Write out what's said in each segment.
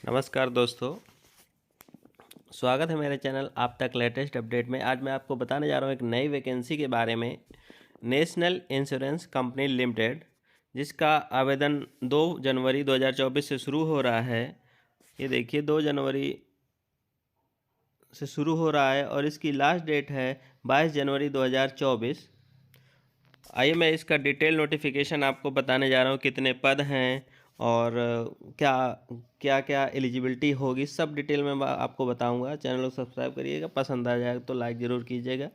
नमस्कार दोस्तों, स्वागत है मेरे चैनल आप तक लेटेस्ट अपडेट में। आज मैं आपको बताने जा रहा हूँ एक नई वैकेंसी के बारे में। नेशनल इंश्योरेंस कंपनी लिमिटेड, जिसका आवेदन 2 जनवरी 2024 से शुरू हो रहा है। ये देखिए 2 जनवरी से शुरू हो रहा है और इसकी लास्ट डेट है 22 जनवरी 2024। आइए मैं इसका डिटेल नोटिफिकेशन आपको बताने जा रहा हूँ, कितने पद हैं और क्या क्या क्या एलिजिबिलिटी होगी, सब डिटेल में आपको बताऊंगा। चैनल को सब्सक्राइब करिएगा, पसंद आ जाए तो लाइक ज़रूर कीजिएगा।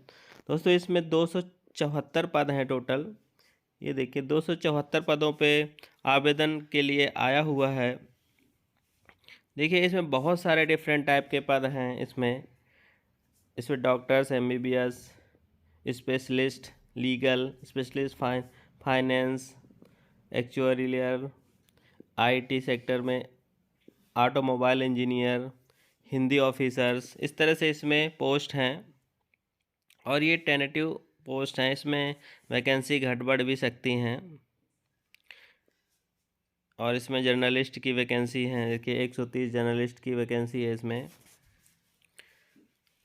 दोस्तों इसमें 274 पद हैं टोटल। ये देखिए 274 पदों पे आवेदन के लिए आया हुआ है। देखिए इसमें बहुत सारे डिफरेंट टाइप के पद हैं। इसमें doctors, MBBS, specialist legal, specialist finance, actuarial, IT sector में ऑटोमोबाइल इंजीनियर, हिंदी ऑफिसर्स, इस तरह से इसमें पोस्ट हैं। और ये टेनेटिव पोस्ट हैं, इसमें वैकेंसी घट बढ़ भी सकती हैं। और इसमें जर्नलिस्ट की वैकेंसी है, देखिए 130 जर्नलिस्ट की वैकेंसी है इसमें।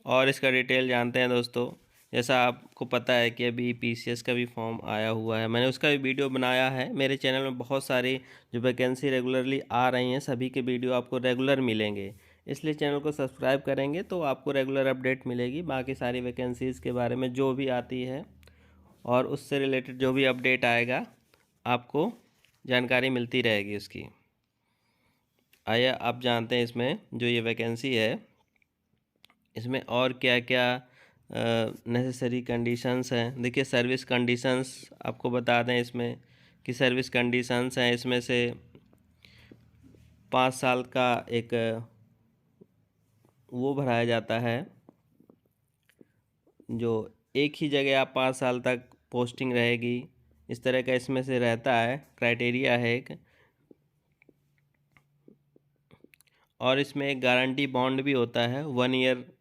और इसका डिटेल जानते हैं दोस्तों। जैसा आपको पता है कि अभी पीसीएस का भी फॉर्म आया हुआ है, मैंने उसका भी वीडियो बनाया है। मेरे चैनल में बहुत सारी जो वैकेंसी रेगुलरली आ रही हैं, सभी के वीडियो आपको रेगुलर मिलेंगे। इसलिए चैनल को सब्सक्राइब करेंगे तो आपको रेगुलर अपडेट मिलेगी बाकी सारी वैकेंसीज़ के बारे में जो भी आती है, और उससे रिलेटेड जो भी अपडेट आएगा आपको जानकारी मिलती रहेगी उसकी। आइए आप जानते हैं इसमें जो ये वैकेंसी है, इसमें और क्या क्या नेसेसरी कंडीशंस हैं। देखिए सर्विस कंडीशंस आपको बता दें इसमें कि सर्विस कंडीशंस हैं इसमें से 5 साल का एक वो भराया जाता है, जो एक ही जगह आप 5 साल तक पोस्टिंग रहेगी, इस तरह का इसमें से रहता है, क्राइटेरिया है एक। और इसमें एक गारंटी बॉन्ड भी होता है 1 ईयर,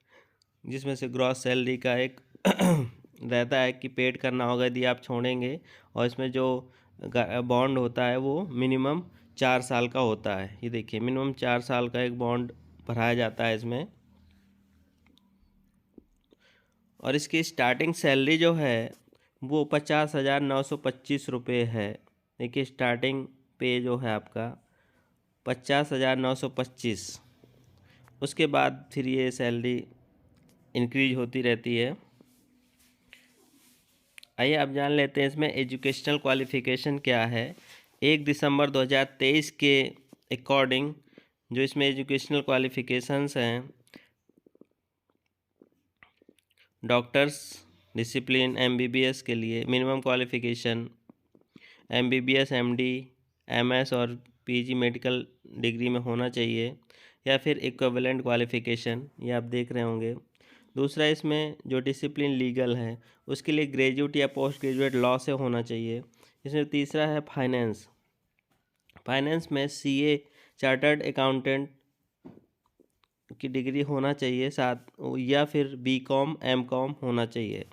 जिसमें से ग्रॉस सैलरी का एक रहता है कि पेड करना होगा यदि आप छोड़ेंगे। और इसमें जो बॉन्ड होता है वो मिनिमम 4 साल का होता है। ये देखिए मिनिमम 4 साल का एक बॉन्ड भराया जाता है इसमें। और इसकी स्टार्टिंग सैलरी जो है वो 50,925 रुपये है। देखिए स्टार्टिंग पे जो है आपका 50,925। उसके बाद फिर ये सैलरी इंक्रीज होती रहती है। आइए अब जान लेते हैं इसमें एजुकेशनल क्वालिफ़िकेशन क्या है। 1 दिसंबर 2023 के अकॉर्डिंग जो इसमें एजुकेशनल क्वालिफ़िकेशंस हैं, डॉक्टर्स डिसिप्लिन एमबीबीएस के लिए minimum qualification MBBS, MD, MS और पीजी मेडिकल डिग्री में होना चाहिए, या फिर इक्विवेलेंट क्वालिफ़िकेशन, ये आप देख रहे होंगे। दूसरा इसमें जो डिसिप्लिन लीगल है उसके लिए ग्रेजुएट या पोस्ट ग्रेजुएट लॉ से होना चाहिए। इसमें तीसरा है फाइनेंस। फाइनेंस में सीए, चार्टर्ड अकाउंटेंट की डिग्री होना चाहिए साथ, या फिर बीकॉम एमकॉम होना चाहिए।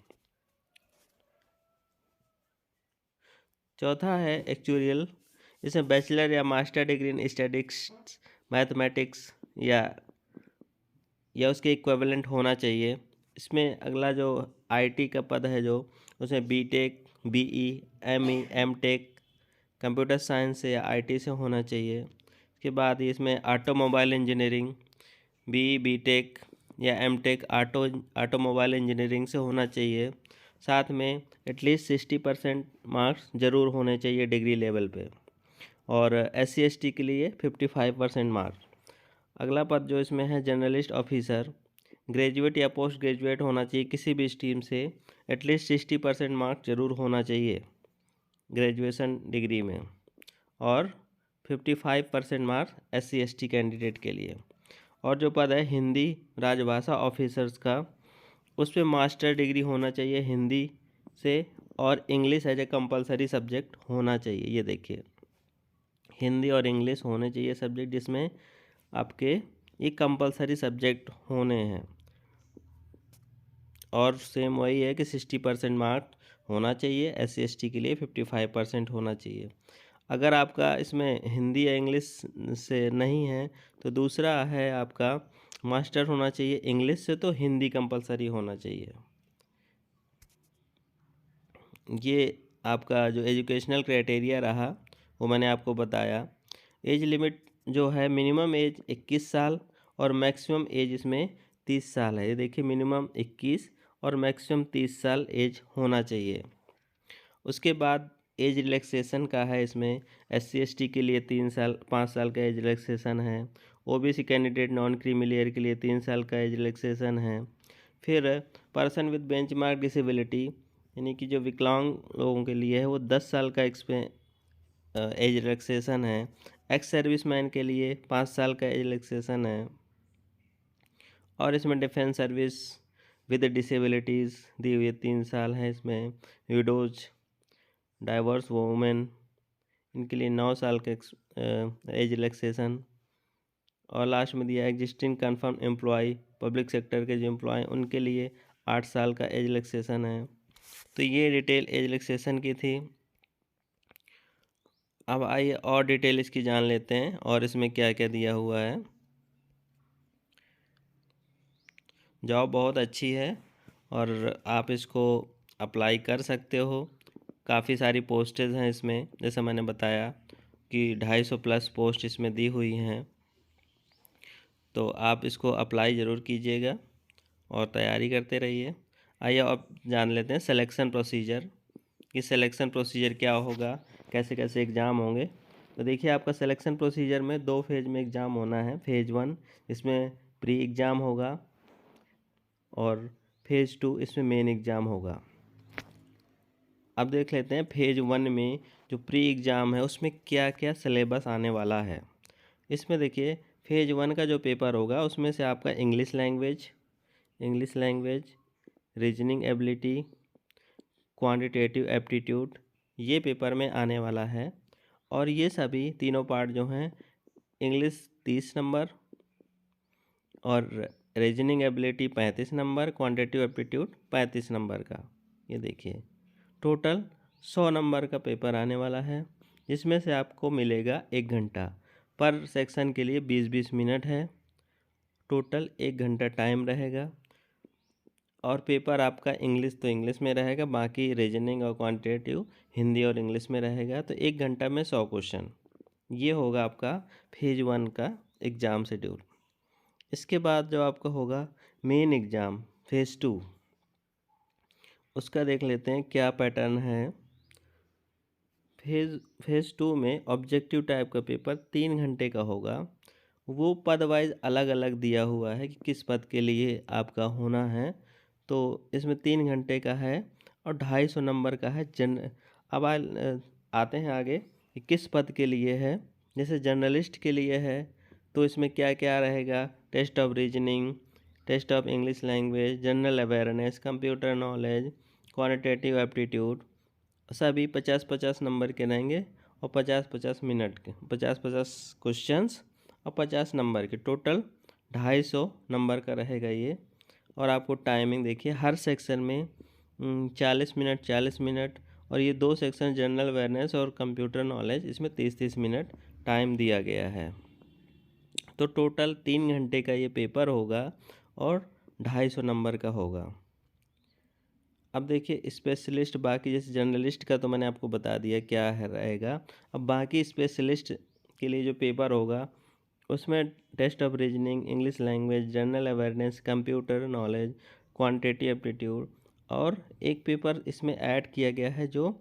चौथा है एक्चुरियल। इसमें बैचलर या master degree in statistics, mathematics या उसके इक्विवेलेंट होना चाहिए। इसमें अगला जो आईटी का पद है जो, उसमें BTech, BE, ME, MTech computer science से या आईटी से होना चाहिए। इसके बाद इसमें ऑटोमोबाइल इंजीनियरिंग, बीई, बीटेक या एमटेक ऑटोमोबाइल इंजीनियरिंग से होना चाहिए। साथ में एटलीस्ट 60% मार्क्स ज़रूर होने चाहिए डिग्री लेवल पे। और SC ST के लिए 55% मार्क्स। अगला पद जो इसमें है जर्नलिस्ट ऑफिसर, ग्रेजुएट या पोस्ट ग्रेजुएट होना चाहिए किसी भी स्ट्रीम से, एटलीस्ट 60% मार्क्स ज़रूर होना चाहिए ग्रेजुएशन डिग्री में। और 55% मार्क्स SC ST कैंडिडेट के लिए। और जो पद है हिंदी राजभाषा ऑफिसर्स का, उस पर मास्टर डिग्री होना चाहिए हिंदी से, और English as a compulsory subject होना चाहिए। ये देखिए हिंदी और इंग्लिश होने चाहिए सब्जेक्ट, जिसमें आपके ये कंपलसरी सब्जेक्ट होने हैं। और सेम वही है कि 60% मार्क होना चाहिए, SC ST के लिए 55% होना चाहिए। अगर आपका इसमें हिंदी या इंग्लिश से नहीं है तो दूसरा है आपका मास्टर होना चाहिए इंग्लिश से, तो हिंदी कंपलसरी होना चाहिए। ये आपका जो एजुकेशनल क्राइटेरिया रहा वो मैंने आपको बताया। एज लिमिट जो है मिनिमम एज 21 साल और मैक्सिमम एज इसमें 30 साल है। ये देखिए मिनिमम 21 और मैक्सिमम 30 साल एज होना चाहिए। उसके बाद एज रिलैक्सेशन का है इसमें, SC ST के लिए 3 साल 5 साल का एज रिलैक्सेशन है। OBC candidate non creamy layer के लिए 3 साल का एज रिलैक्सेशन है। फिर पर्सन विद बेंचमार्क डिसेबिलिटी यानी कि जो विकलांग लोगों के लिए है वो 10 साल का एज रिलैक्सेशन है। एक्स सर्विस मैन के लिए 5 साल का एज रिलैक्सेशन है। और इसमें डिफेंस सर्विस विद डिसेबिलिटीज़ दी हुई 3 साल है। इसमें विडोज डाइवर्स वुमेन इनके लिए 9 साल का एज रिलैक्सेशन। और लास्ट में दिया existing confirm employ public sector के जो एम्प्लॉय उनके लिए 8 साल का एज रिलैक्सेशन है। तो ये डिटेल एज रिलैक्सेशन की थी। अब आइए और डिटेल इसकी जान लेते हैं और इसमें क्या क्या दिया हुआ है। जॉब बहुत अच्छी है और आप इसको अप्लाई कर सकते हो। काफ़ी सारी पोस्टेज हैं इसमें, जैसे मैंने बताया कि 250 प्लस पोस्ट इसमें दी हुई हैं। तो आप इसको अप्लाई ज़रूर कीजिएगा और तैयारी करते रहिए। आइए अब जान लेते हैं सिलेक्शन प्रोसीजर कि सिलेक्शन प्रोसीजर क्या होगा, कैसे कैसे एग्ज़ाम होंगे। तो देखिए आपका सिलेक्शन प्रोसीजर में 2 फेज़ में एग्ज़ाम होना है। फेज़ 1 इसमें प्री एग्ज़ाम होगा और फेज़ 2 इसमें मेन एग्ज़ाम होगा। अब देख लेते हैं फेज़ 1 में जो प्री एग्ज़ाम है उसमें क्या क्या सिलेबस आने वाला है। इसमें देखिए फेज़ 1 का जो पेपर होगा उसमें से आपका English language, reasoning ability, quantitative aptitude ये पेपर में आने वाला है। और ये सभी तीनों पार्ट जो हैं इंग्लिश 30 नंबर और reasoning ability 35 number, quantitative aptitude 35 number का। ये देखिए टोटल 100 नंबर का पेपर आने वाला है, जिसमें से आपको मिलेगा 1 घंटा। पर सेक्शन के लिए 20-20 मिनट है। टोटल 1 घंटा टाइम रहेगा। और पेपर आपका इंग्लिश तो इंग्लिश में रहेगा, बाकी रीजनिंग और क्वांटिटेटिव हिंदी और इंग्लिश में रहेगा। तो 1 घंटा में 100 क्वेश्चन। ये होगा आपका फेज़ 1 का एग्ज़ाम शेड्यूल। इसके बाद जो आपका होगा मेन एग्ज़ाम फेज़ 2, उसका देख लेते हैं क्या पैटर्न है। फेज़ 2 में ऑब्जेक्टिव टाइप का पेपर 3 घंटे का होगा। वो पद वाइज अलग अलग दिया हुआ है कि किस पद के लिए आपका होना है। तो इसमें 3 घंटे का है और 250 नंबर का है। अब आते हैं आगे कि किस पद के लिए है। जैसे जर्नलिस्ट के लिए है तो इसमें क्या क्या रहेगा, test of reasoning, test of English language, general awareness, computer knowledge, quantitative aptitude, सभी 50-50 नंबर के रहेंगे और 50-50 मिनट के, 50-50 क्वेश्चंस और 50 नंबर के, टोटल 250 नंबर का रहेगा ये। और आपको टाइमिंग देखिए हर सेक्शन में 40 मिनट 40 मिनट, और ये 2 सेक्शन जनरल अवेयरनेस और कंप्यूटर नॉलेज, इसमें 30-30 मिनट टाइम दिया गया है। तो टोटल 3 घंटे का ये पेपर होगा और 250 नंबर का होगा। अब देखिए स्पेशलिस्ट, बाकी जैसे जर्नलिस्ट का तो मैंने आपको बता दिया क्या है रहेगा। अब बाकी स्पेशलिस्ट के लिए जो पेपर होगा उसमें test of reasoning, English language, general awareness, computer knowledge, quantitative aptitude, और एक पेपर इसमें ऐड किया गया है जो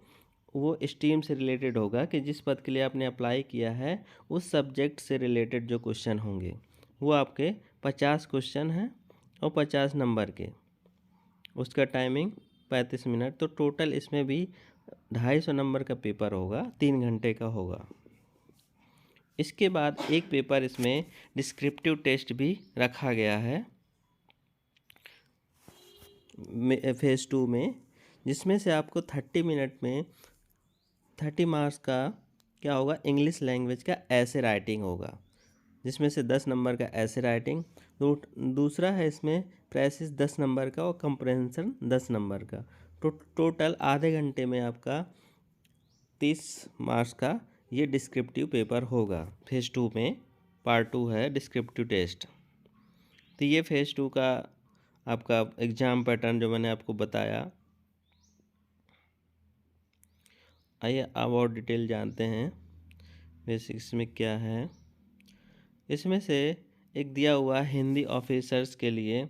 वो स्ट्रीम से रिलेटेड होगा कि जिस पद के लिए आपने अप्लाई किया है उस सब्जेक्ट से रिलेटेड जो क्वेश्चन होंगे वो आपके 50 क्वेश्चन हैं और 50 नंबर के, उसका टाइमिंग 35 मिनट। तो टोटल इसमें भी 250 नंबर का पेपर होगा, 3 घंटे का होगा। इसके बाद एक पेपर इसमें डिस्क्रिप्टिव टेस्ट भी रखा गया है फेज़ 2 में, जिसमें से आपको 30 मिनट में 30 मार्क्स का क्या होगा, इंग्लिश लैंग्वेज का ऐसे राइटिंग होगा, जिसमें से 10 नंबर का ऐसे राइटिंग। दूसरा है इसमें प्रेसिस 10 नंबर का और कंप्रहेंशन 10 नंबर का। टोटल आधे घंटे में आपका 30 मार्क्स का ये डिस्क्रिप्टिव पेपर होगा। फेज़ 2 में पार्ट 2 है डिस्क्रिप्टिव टेस्ट। तो ये फेज़ 2 का आपका एग्ज़ाम पैटर्न जो मैंने आपको बताया। आइए अब और डिटेल जानते हैं बेसिक्स में क्या है। इसमें से एक दिया हुआ हिंदी ऑफिसर्स के लिए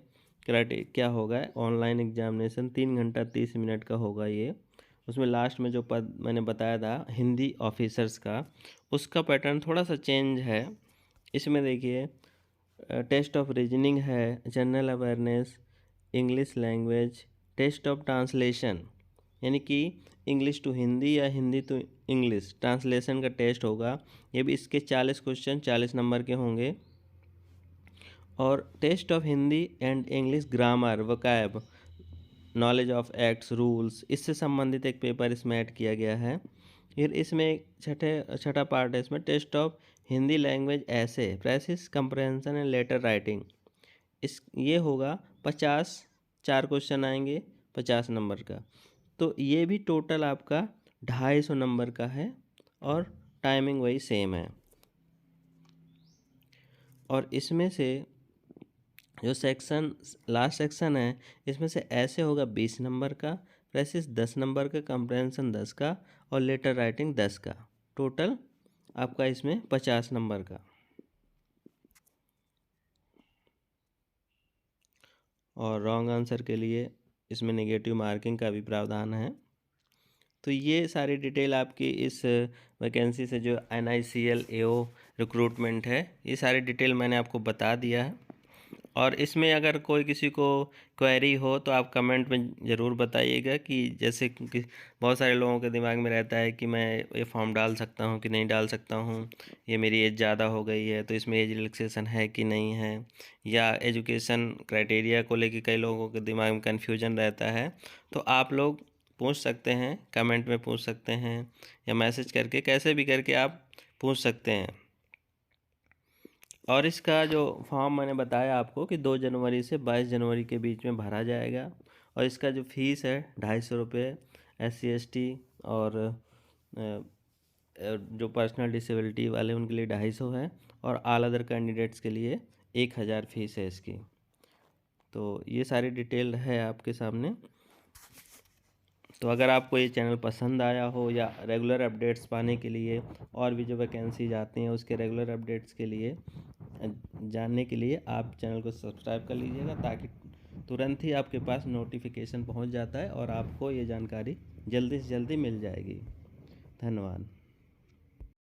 क्या होगा, ऑनलाइन एग्जामिनेशन 3 घंटा 30 मिनट का होगा ये। उसमें लास्ट में जो पद मैंने बताया था हिंदी ऑफिसर्स का, उसका पैटर्न थोड़ा सा चेंज है। इसमें देखिए टेस्ट ऑफ रीजनिंग है, general awareness, English language, test of translation यानी कि इंग्लिश टू हिंदी या हिंदी टू इंग्लिश ट्रांसलेशन का टेस्ट होगा। ये भी इसके 40 क्वेश्चन 40 नंबर के होंगे। और test of Hindi and English grammar, vocab, knowledge of acts, rules, इससे संबंधित एक पेपर इसमें ऐड किया गया है। फिर इसमें छठा पार्ट है इसमें टेस्ट ऑफ हिंदी लैंग्वेज ऐसे, precious, comprehension and later writing. ये होगा 50, 4 क्वेश्चन आएंगे 50 नंबर का। तो ये भी टोटल आपका 250 नंबर का है और टाइमिंग वही सेम है। और इसमें से जो सेक्शन लास्ट सेक्शन है इसमें से ऐसे होगा 20 नंबर का, प्रेसिस 10 नंबर का, कंप्रहेंशन 10 का और लेटर राइटिंग 10 का। टोटल आपका इसमें 50 नंबर का। और रॉन्ग आंसर के लिए इसमें नेगेटिव मार्किंग का भी प्रावधान है। तो ये सारी डिटेल आपकी इस वैकेंसी से जो NICL AO रिक्रूटमेंट है, ये सारी डिटेल मैंने आपको बता दिया है। और इसमें अगर कोई किसी को क्वेरी हो तो आप कमेंट में ज़रूर बताइएगा कि जैसे कि बहुत सारे लोगों के दिमाग में रहता है कि मैं ये फॉर्म डाल सकता हूँ कि नहीं डाल सकता हूँ, ये मेरी एज ज़्यादा हो गई है तो इसमें एज रिलैक्सेशन है कि नहीं है, या एजुकेशन क्राइटेरिया को लेकर कई लोगों के दिमाग में कन्फ्यूजन रहता है। तो आप लोग पूछ सकते हैं, कमेंट में पूछ सकते हैं या मैसेज करके, कैसे भी करके आप पूछ सकते हैं। और इसका जो फॉर्म मैंने बताया आपको कि 2 जनवरी से 22 जनवरी के बीच में भरा जाएगा। और इसका जो फीस है 250 रुपये, SC ST और जो पर्सनल डिसेबिलिटी वाले उनके लिए 250 है, और ऑल अदर कैंडिडेट्स के लिए 1000 फीस है इसकी। तो ये सारी डिटेल है आपके सामने। तो अगर आपको ये चैनल पसंद आया हो या रेगुलर अपडेट्स पाने के लिए और भी जो वैकेंसीज आती हैं उसके रेगुलर अपडेट्स के लिए जानने के लिए आप चैनल को सब्सक्राइब कर लीजिएगा, ताकि तुरंत ही आपके पास नोटिफिकेशन पहुंच जाता है और आपको ये जानकारी जल्दी से जल्दी मिल जाएगी। धन्यवाद।